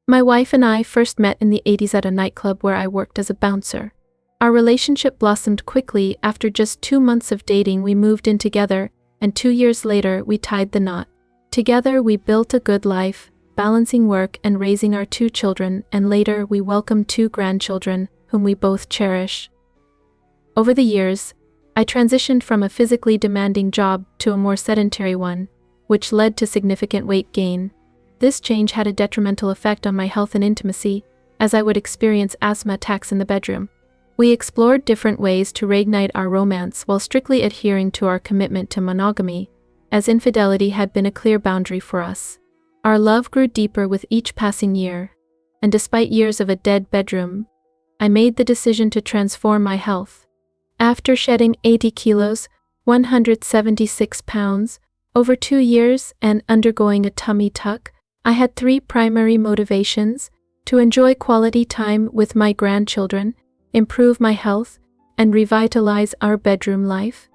My wife and I first met in the 80s at a nightclub where I worked as a bouncer. Our relationship blossomed quickly. After just 2 months of dating, we moved in together, and 2 years later, we tied the knot. Together, we built a good life, balancing work and raising our 2 children, and later, we welcomed 2 grandchildren, whom we both cherish. Over the years, I transitioned from a physically demanding job to a more sedentary one, which led to significant weight gain. This change had a detrimental effect on my health and intimacy, as I would experience asthma attacks in the bedroom. We explored different ways to reignite our romance while strictly adhering to our commitment to monogamy, as infidelity had been a clear boundary for us. Our love grew deeper with each passing year, and despite years of a dead bedroom, I made the decision to transform my health. After shedding 80 kilos, 176 pounds, over 2 years and undergoing a tummy tuck, I had 3 primary motivations: to enjoy quality time with my grandchildren, improve my health, and revitalize our bedroom life.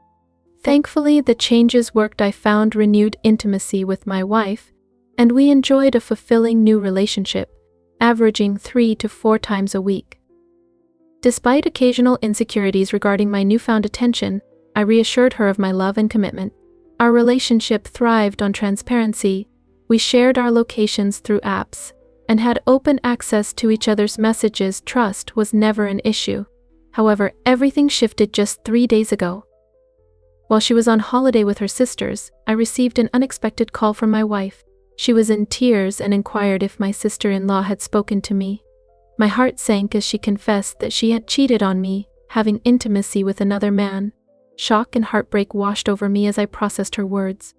Thankfully, the changes worked. I found renewed intimacy with my wife, and we enjoyed a fulfilling new relationship, averaging 3 to 4 times a week. Despite occasional insecurities regarding my newfound attention, I reassured her of my love and commitment. Our relationship thrived on transparency. We shared our locations through apps and had open access to each other's messages. Trust was never an issue. However, everything shifted just 3 days ago. While she was on holiday with her sisters, I received an unexpected call from my wife. She was in tears and inquired if my sister-in-law had spoken to me. My heart sank as she confessed that she had cheated on me, having intimacy with another man. Shock and heartbreak washed over me as I processed her words.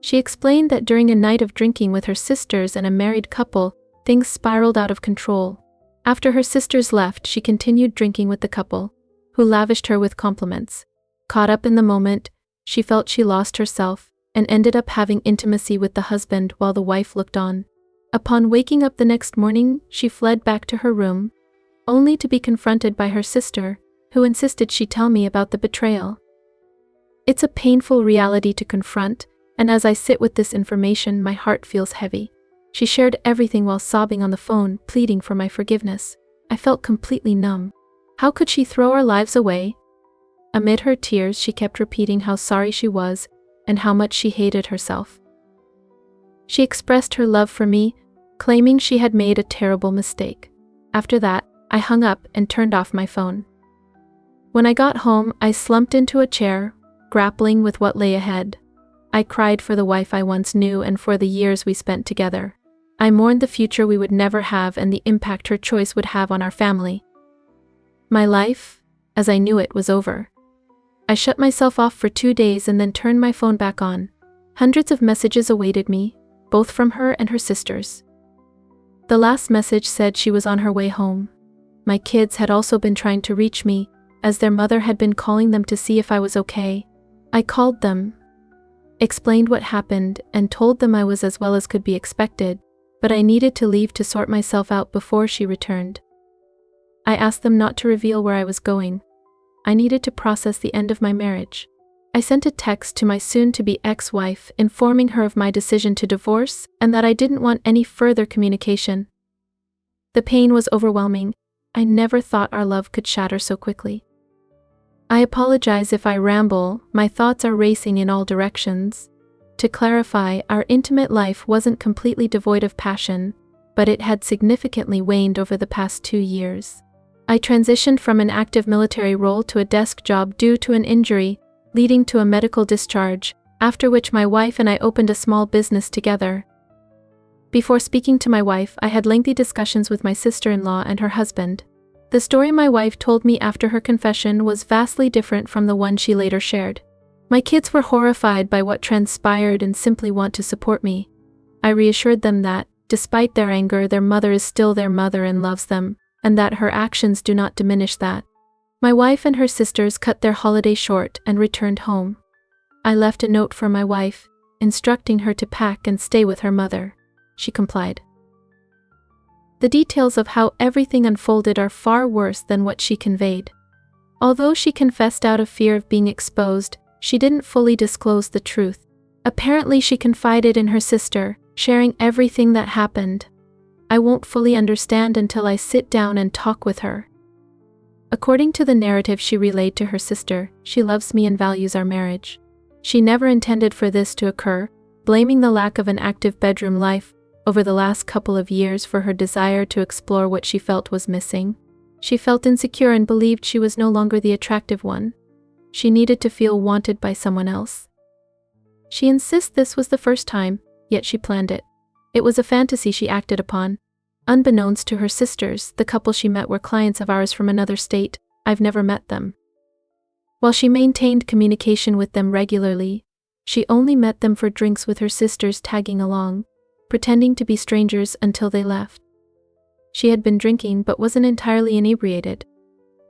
She explained that during a night of drinking with her sisters and a married couple, things spiraled out of control. After her sisters left, she continued drinking with the couple, who lavished her with compliments. Caught up in the moment, she felt she lost herself and ended up having intimacy with the husband while the wife looked on. Upon waking up the next morning, she fled back to her room, only to be confronted by her sister, who insisted she tell me about the betrayal. It's a painful reality to confront, and as I sit with this information, my heart feels heavy. She shared everything while sobbing on the phone, pleading for my forgiveness. I felt completely numb. How could she throw our lives away? Amid her tears, she kept repeating how sorry she was and how much she hated herself. She expressed her love for me, claiming she had made a terrible mistake. After that, I hung up and turned off my phone. When I got home, I slumped into a chair, grappling with what lay ahead. I cried for the wife I once knew and for the years we spent together. I mourned the future we would never have and the impact her choice would have on our family. My life, as I knew it, was over. I shut myself off for 2 days and then turned my phone back on. Hundreds of messages awaited me, both from her and her sisters. The last message said she was on her way home. My kids had also been trying to reach me, as their mother had been calling them to see if I was okay. I called them, explained what happened, and told them I was as well as could be expected, but I needed to leave to sort myself out before she returned. I asked them not to reveal where I was going. I needed to process the end of my marriage. I sent a text to my soon-to-be ex-wife informing her of my decision to divorce and that I didn't want any further communication. The pain was overwhelming. I never thought our love could shatter so quickly. I apologize if I ramble, my thoughts are racing in all directions. To clarify, our intimate life wasn't completely devoid of passion, but it had significantly waned over the past 2 years. I transitioned from an active military role to a desk job due to an injury, leading to a medical discharge, after which my wife and I opened a small business together. Before speaking to my wife, I had lengthy discussions with my sister-in-law and her husband. The story my wife told me after her confession was vastly different from the one she later shared. My kids were horrified by what transpired and simply want to support me. I reassured them that, despite their anger, their mother is still their mother and loves them, and that her actions do not diminish that. My wife and her sisters cut their holiday short and returned home. I left a note for my wife, instructing her to pack and stay with her mother. She complied. The details of how everything unfolded are far worse than what she conveyed. Although she confessed out of fear of being exposed, she didn't fully disclose the truth. Apparently, she confided in her sister, sharing everything that happened. I won't fully understand until I sit down and talk with her. According to the narrative she relayed to her sister, she loves me and values our marriage. She never intended for this to occur, blaming the lack of an active bedroom life over the last couple of years for her desire to explore what she felt was missing. She felt insecure and believed she was no longer the attractive one. She needed to feel wanted by someone else. She insists this was the first time, yet she planned it. It was a fantasy she acted upon. Unbeknownst to her sisters, the couple she met were clients of ours from another state. I've never met them. While she maintained communication with them regularly, she only met them for drinks with her sisters tagging along, pretending to be strangers until they left. She had been drinking but wasn't entirely inebriated.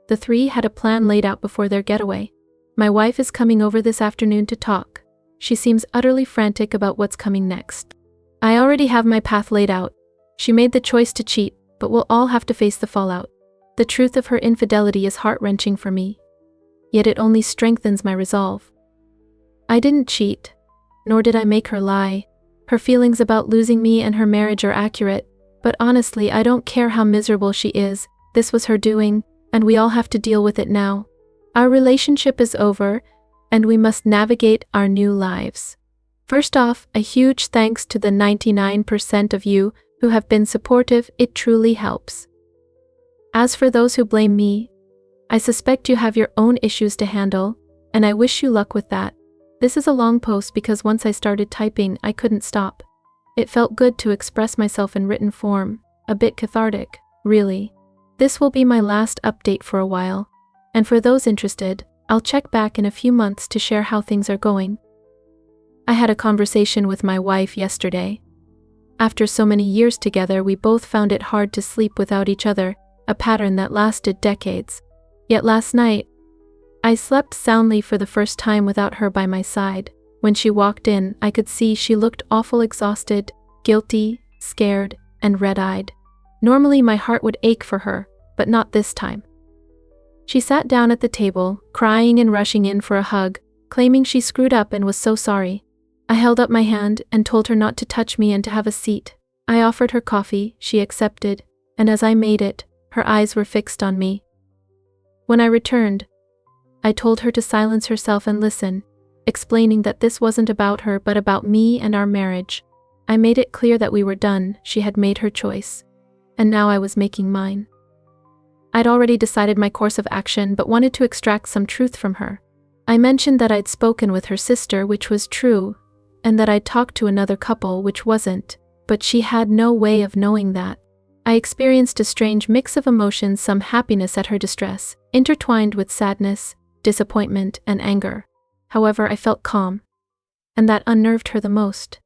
The three had a plan laid out before their getaway. My wife is coming over this afternoon to talk. She seems utterly frantic about what's coming next. I already have my path laid out. She made the choice to cheat, but we'll all have to face the fallout. The truth of her infidelity is heart-wrenching for me, yet it only strengthens my resolve. I didn't cheat, nor did I make her lie. Her feelings about losing me and her marriage are accurate, but honestly, I don't care how miserable she is. This was her doing, and we all have to deal with it now. Our relationship is over, and we must navigate our new lives. First off, a huge thanks to the 99% of you who have been supportive. It truly helps. As for those who blame me, I suspect you have your own issues to handle, and I wish you luck with that. This is a long post because once I started typing, I couldn't stop. It felt good to express myself in written form, a bit cathartic, really. This will be my last update for a while, and for those interested, I'll check back in a few months to share how things are going. I had a conversation with my wife yesterday. After so many years together, we both found it hard to sleep without each other, a pattern that lasted decades. Yet last night, I slept soundly for the first time without her by my side. When she walked in, I could see she looked awful exhausted, guilty, scared, and red-eyed. Normally my heart would ache for her, but not this time. She sat down at the table, crying and rushing in for a hug, claiming she screwed up and was so sorry. I held up my hand and told her not to touch me and to have a seat. I offered her coffee, she accepted, and as I made it, her eyes were fixed on me. When I returned, I told her to silence herself and listen, explaining that this wasn't about her but about me and our marriage. I made it clear that we were done. She had made her choice, and now I was making mine. I'd already decided my course of action but wanted to extract some truth from her. I mentioned that I'd spoken with her sister, which was true, and that I'd talked to another couple, which wasn't, but she had no way of knowing that. I experienced a strange mix of emotions, some happiness at her distress, intertwined with sadness, disappointment, and anger. However, I felt calm, and that unnerved her the most.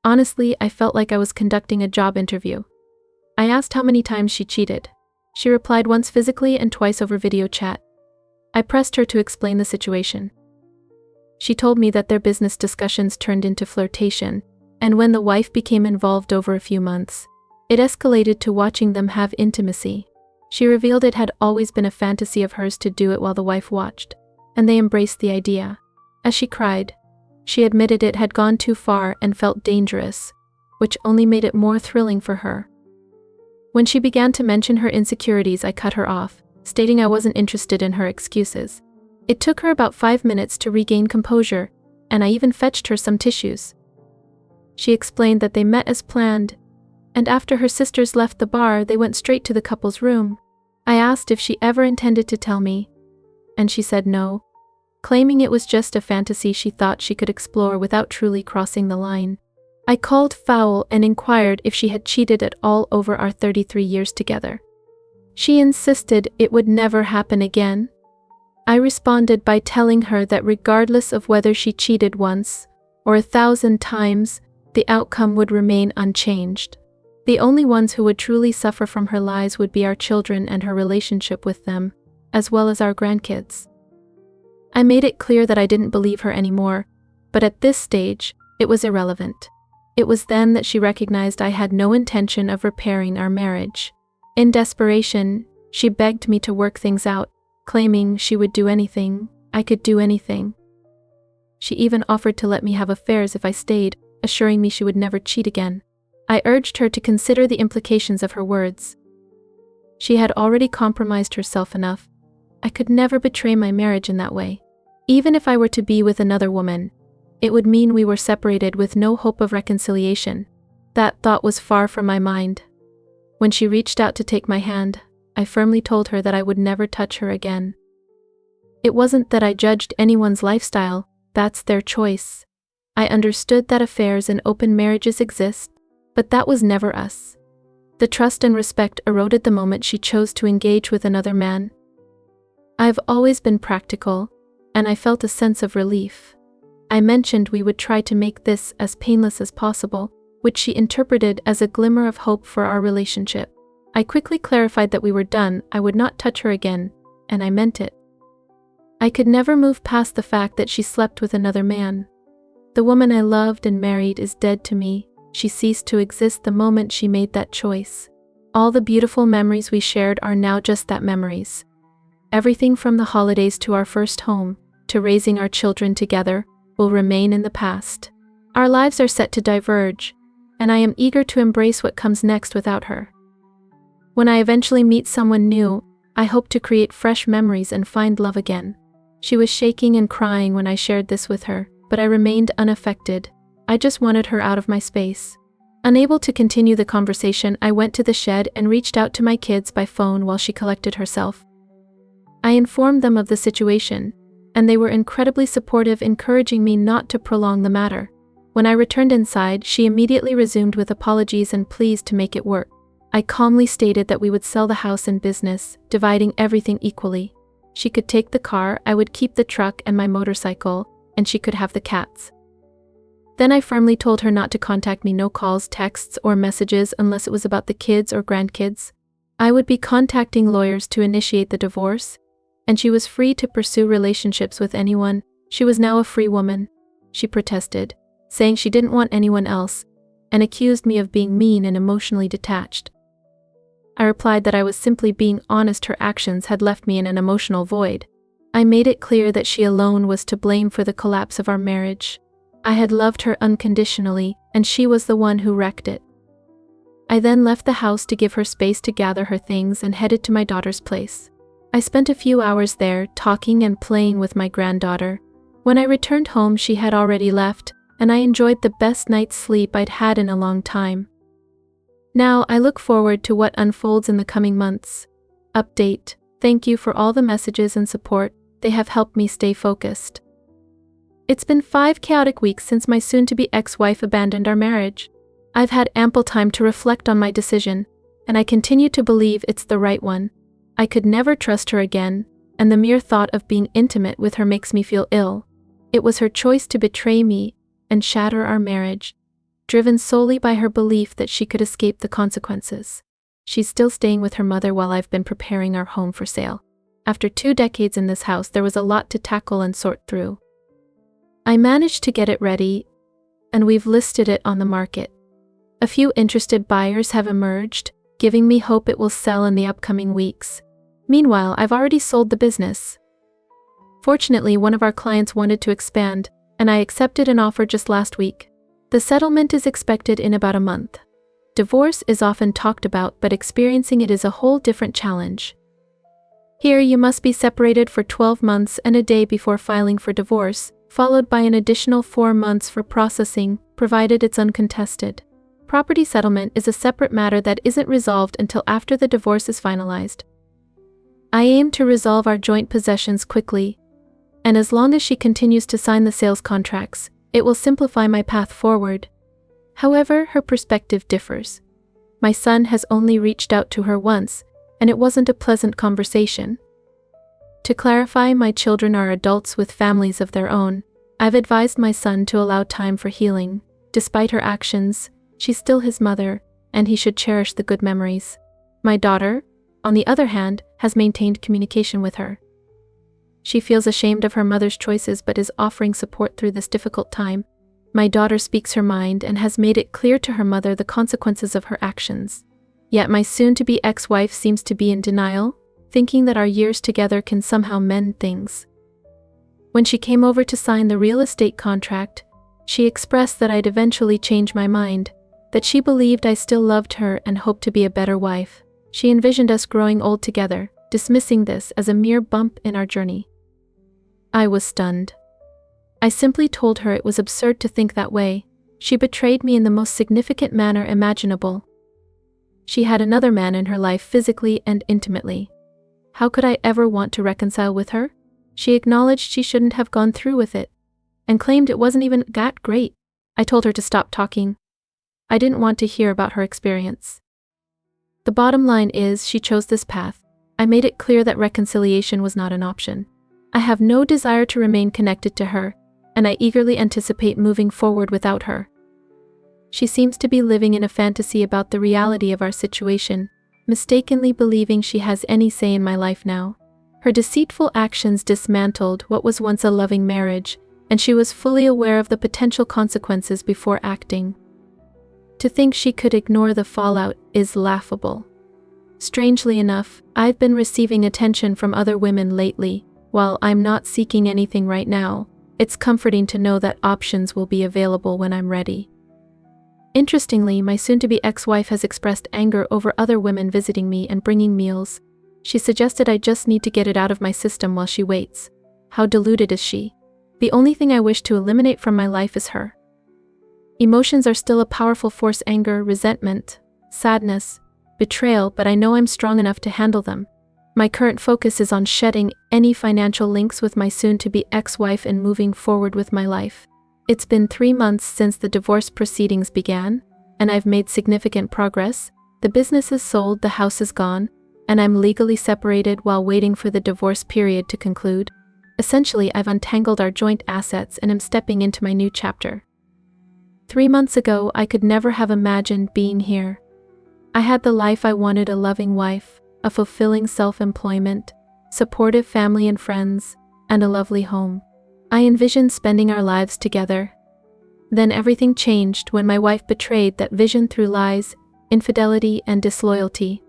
Honestly, I felt like I was conducting a job interview. I asked how many times she cheated. She replied once physically and twice over video chat. I pressed her to explain the situation. She told me that their business discussions turned into flirtation, and when the wife became involved over a few months, it escalated to watching them have intimacy. She revealed it had always been a fantasy of hers to do it while the wife watched, and they embraced the idea. As she cried, she admitted it had gone too far and felt dangerous, which only made it more thrilling for her. When she began to mention her insecurities, I cut her off, stating I wasn't interested in her excuses. It took her about 5 minutes to regain composure, and I even fetched her some tissues. She explained that they met as planned, and after her sisters left the bar, they went straight to the couple's room. I asked if she ever intended to tell me, and she said no, claiming it was just a fantasy she thought she could explore without truly crossing the line. I called foul and inquired if she had cheated at all over our 33 years together. She insisted it would never happen again. I responded by telling her that regardless of whether she cheated once or 1,000 times, the outcome would remain unchanged. The only ones who would truly suffer from her lies would be our children and her relationship with them, as well as our grandkids. I made it clear that I didn't believe her anymore, but at this stage, it was irrelevant. It was then that she recognized I had no intention of repairing our marriage. In desperation, she begged me to work things out, claiming she would do anything, I could do anything. She even offered to let me have affairs if I stayed, assuring me she would never cheat again. I urged her to consider the implications of her words. She had already compromised herself enough. I could never betray my marriage in that way. Even if I were to be with another woman, it would mean we were separated with no hope of reconciliation. That thought was far from my mind. When she reached out to take my hand, I firmly told her that I would never touch her again. It wasn't that I judged anyone's lifestyle, that's their choice. I understood that affairs and open marriages exist, but that was never us. The trust and respect eroded the moment she chose to engage with another man. I've always been practical, and I felt a sense of relief. I mentioned we would try to make this as painless as possible, which she interpreted as a glimmer of hope for our relationship. I quickly clarified that we were done, I would not touch her again, and I meant it. I could never move past the fact that she slept with another man. The woman I loved and married is dead to me. She ceased to exist the moment she made that choice. All the beautiful memories we shared are now just that, memories. Everything from the holidays to our first home, to raising our children together, will remain in the past. Our lives are set to diverge, and I am eager to embrace what comes next without her. When I eventually meet someone new, I hope to create fresh memories and find love again. She was shaking and crying when I shared this with her, but I remained unaffected. I just wanted her out of my space. Unable to continue the conversation, I went to the shed and reached out to my kids by phone while she collected herself. I informed them of the situation, and they were incredibly supportive, encouraging me not to prolong the matter. When I returned inside, she immediately resumed with apologies and pleas to make it work. I calmly stated that we would sell the house and business, dividing everything equally. She could take the car, I would keep the truck and my motorcycle, and she could have the cats. Then I firmly told her not to contact me, no calls, texts, or messages unless it was about the kids or grandkids. I would be contacting lawyers to initiate the divorce, and she was free to pursue relationships with anyone. She was now a free woman. She protested, saying she didn't want anyone else, and accused me of being mean and emotionally detached. I replied that I was simply being honest. Her actions had left me in an emotional void. I made it clear that she alone was to blame for the collapse of our marriage. I had loved her unconditionally, and she was the one who wrecked it. I then left the house to give her space to gather her things and headed to my daughter's place. I spent a few hours there, talking and playing with my granddaughter. When I returned home, she had already left, and I enjoyed the best night's sleep I'd had in a long time. Now I look forward to what unfolds in the coming months. Update: thank you for all the messages and support, they have helped me stay focused. It's been 5 chaotic weeks since my soon-to-be ex-wife abandoned our marriage. I've had ample time to reflect on my decision, and I continue to believe it's the right one. I could never trust her again, and the mere thought of being intimate with her makes me feel ill. It was her choice to betray me and shatter our marriage, driven solely by her belief that she could escape the consequences. She's still staying with her mother while I've been preparing our home for sale. After 2 decades in this house, there was a lot to tackle and sort through. I managed to get it ready, and we've listed it on the market. A few interested buyers have emerged, giving me hope it will sell in the upcoming weeks. Meanwhile, I've already sold the business. Fortunately, one of our clients wanted to expand, and I accepted an offer just last week. The settlement is expected in about a month. Divorce is often talked about, but experiencing it is a whole different challenge. Here, you must be separated for 12 months and a day before filing for divorce, followed by an additional 4 months for processing, provided it's uncontested. Property settlement is a separate matter that isn't resolved until after the divorce is finalized. I aim to resolve our joint possessions quickly, and as long as she continues to sign the sales contracts, it will simplify my path forward. However, her perspective differs. My son has only reached out to her once, and it wasn't a pleasant conversation. To clarify, my children are adults with families of their own. I've advised my son to allow time for healing. Despite her actions, she's still his mother, and he should cherish the good memories. My daughter, on the other hand, has maintained communication with her. She feels ashamed of her mother's choices but is offering support through this difficult time. My daughter speaks her mind and has made it clear to her mother the consequences of her actions. Yet my soon-to-be ex-wife seems to be in denial, thinking that our years together can somehow mend things. When she came over to sign the real estate contract, she expressed that I'd eventually change my mind, that she believed I still loved her and hoped to be a better wife. She envisioned us growing old together, dismissing this as a mere bump in our journey. I was stunned. I simply told her it was absurd to think that way. She betrayed me in the most significant manner imaginable. She had another man in her life physically and intimately. How could I ever want to reconcile with her? She acknowledged she shouldn't have gone through with it, and claimed it wasn't even that great. I told her to stop talking. I didn't want to hear about her experience. The bottom line is she chose this path. I made it clear that reconciliation was not an option. I have no desire to remain connected to her, and I eagerly anticipate moving forward without her. She seems to be living in a fantasy about the reality of our situation, mistakenly believing she has any say in my life now. Her deceitful actions dismantled what was once a loving marriage, and she was fully aware of the potential consequences before acting. To think she could ignore the fallout is laughable. Strangely enough, I've been receiving attention from other women lately. While I'm not seeking anything right now, it's comforting to know that options will be available when I'm ready. Interestingly, my soon-to-be ex-wife has expressed anger over other women visiting me and bringing meals. She suggested I just need to get it out of my system while she waits. How deluded is she? The only thing I wish to eliminate from my life is her. Emotions are still a powerful force: anger, resentment, sadness, betrayal, but I know I'm strong enough to handle them. My current focus is on shedding any financial links with my soon-to-be ex-wife and moving forward with my life. It's been 3 months since the divorce proceedings began, and I've made significant progress. The business is sold, the house is gone, and I'm legally separated while waiting for the divorce period to conclude. Essentially, I've untangled our joint assets and am stepping into my new chapter. 3 months ago, I could never have imagined being here. I had the life I wanted: a loving wife, a fulfilling self-employment, supportive family and friends, and a lovely home. I envisioned spending our lives together. Then everything changed when my wife betrayed that vision through lies, infidelity, and disloyalty.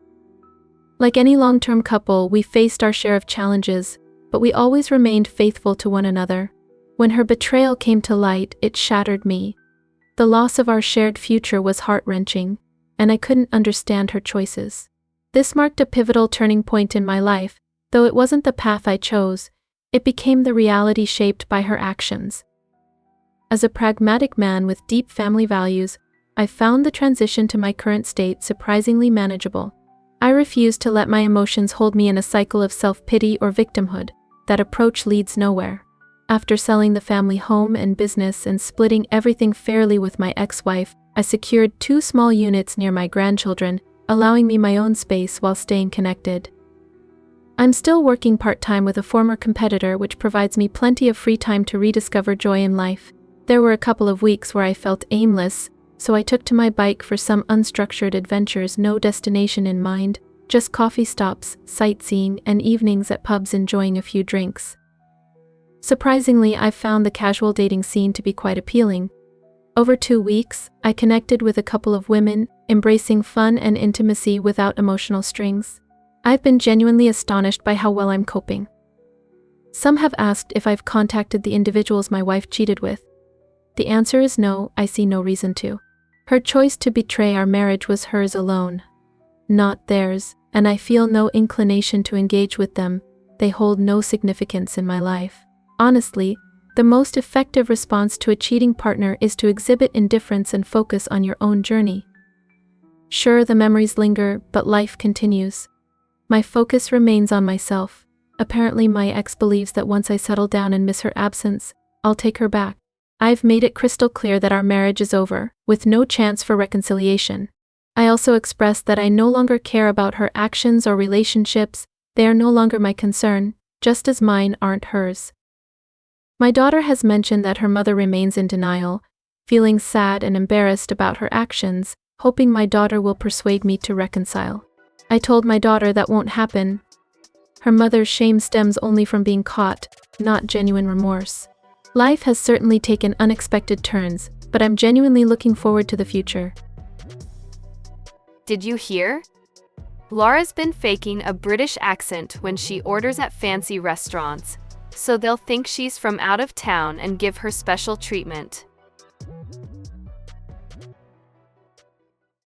Like any long-term couple, we faced our share of challenges, but we always remained faithful to one another. When her betrayal came to light, it shattered me. The loss of our shared future was heart-wrenching, and I couldn't understand her choices. This marked a pivotal turning point in my life. Though it wasn't the path I chose, it became the reality shaped by her actions. As a pragmatic man with deep family values, I found the transition to my current state surprisingly manageable. I refused to let my emotions hold me in a cycle of self-pity or victimhood. That approach leads nowhere. After selling the family home and business and splitting everything fairly with my ex-wife, I secured 2 small units near my grandchildren, allowing me my own space while staying connected. I'm still working part-time with a former competitor, which provides me plenty of free time to rediscover joy in life. There were a couple of weeks where I felt aimless, so I took to my bike for some unstructured adventures, no destination in mind, just coffee stops, sightseeing, and evenings at pubs enjoying a few drinks. Surprisingly, I've found the casual dating scene to be quite appealing. Over 2 weeks, I connected with a couple of women, embracing fun and intimacy without emotional strings. I've been genuinely astonished by how well I'm coping. Some have asked if I've contacted the individuals my wife cheated with. The answer is no. I see no reason to. Her choice to betray our marriage was hers alone, not theirs, and I feel no inclination to engage with them. They hold no significance in my life. Honestly, the most effective response to a cheating partner is to exhibit indifference and focus on your own journey. Sure, the memories linger, but life continues. My focus remains on myself. Apparently, my ex believes that once I settle down and miss her absence, I'll take her back. I've made it crystal clear that our marriage is over, with no chance for reconciliation. I also expressed that I no longer care about her actions or relationships. They are no longer my concern, just as mine aren't hers. My daughter has mentioned that her mother remains in denial, feeling sad and embarrassed about her actions, hoping my daughter will persuade me to reconcile. I told my daughter that won't happen. Her mother's shame stems only from being caught, not genuine remorse. Life has certainly taken unexpected turns, but I'm genuinely looking forward to the future. Did you hear? Laura's been faking a British accent when she orders at fancy restaurants, so they'll think she's from out of town and give her special treatment.